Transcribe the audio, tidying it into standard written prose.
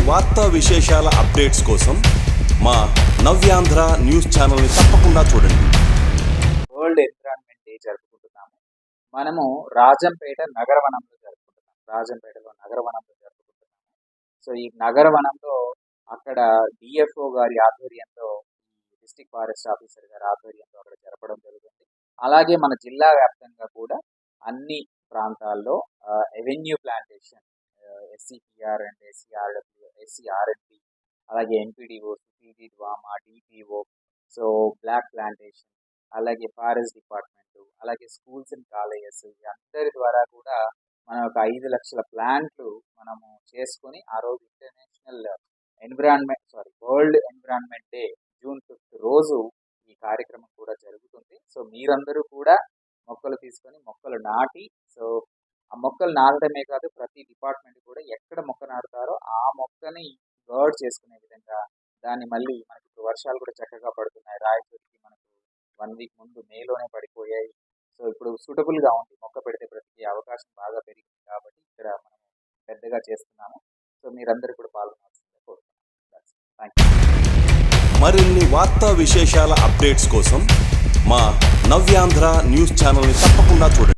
వార్తా విశేషాల అప్డేట్స్ కోసం మా నవ్యాంధ్ర న్యూస్ ఛానల్ని తప్పకుండా చూడండి. వరల్డ్ ఎన్విరాన్మెంట్ డే జరుపుకుంటున్నాము. మనము రాజంపేట నగరవనంలో జరుపుకుంటున్నాం. రాజంపేటలో నగరవనంలో జరుపుకుంటున్నాము. సో ఈ నగరవనంలో అక్కడ డిఎఫ్ఓ గారి ఆధ్వర్యంలో, డిస్ట్రిక్ట్ ఫారెస్ట్ ఆఫీసర్ గారి ఆధ్వర్యంలో అక్కడ జరపడం జరుగుతుంది. అలాగే మన జిల్లా వ్యాప్తంగా కూడా అన్ని ప్రాంతాల్లో avenue plantation, SCPR and SCRNP, అలాగే MPDO, CPD, DWMA, DPO, so block plantation, అలాగే ఫారెస్ట్ డిపార్ట్మెంట్, అలాగే స్కూల్స్ అండ్ కాలేజెస్ అందరి ద్వారా కూడా మనం ఒక 5 లక్షల ప్లాంట్లు మనము చేసుకొని ఆ రోజు వరల్డ్ ఎన్విరాన్మెంట్ డే జూన్ 5 రోజు ఈ కార్యక్రమం కూడా జరుగుతుంది. సో మీరందరూ కూడా మొక్కలు తీసుకొని మొక్కలు నాటి, సో ఆ మొక్కలు నాటడమే కాదు, ప్రతి డిపార్ట్మెంట్ కూడా ఎక్కడ మొక్క నాటుతారో ఆ మొక్కని గర్డ్ చేసుకునే విధంగా దాన్ని మళ్ళీ మనకి ఇప్పుడు వర్షాలు కూడా చక్కగా పడుతున్నాయి. రాయచూరికి మనకు 1 వీక్ ముందు మేలోనే పడిపోయాయి. సో ఇప్పుడు సూటబుల్గా ఉంది, మొక్క పెడితే బ్రతికే అవకాశం బాగా పెరిగింది కాబట్టి ఇక్కడ మనం పెద్దగా చేస్తున్నాము. సో మీరందరూ కూడా పాల్గొనాల్సిందిగా కోరుతున్నాను. Thank you. మరిన్ని వార్తా విశేషాల అప్డేట్స్ కోసం మా నవ్యాంధ్ర న్యూస్ ఛానల్ని తప్పకుండా చూడండి.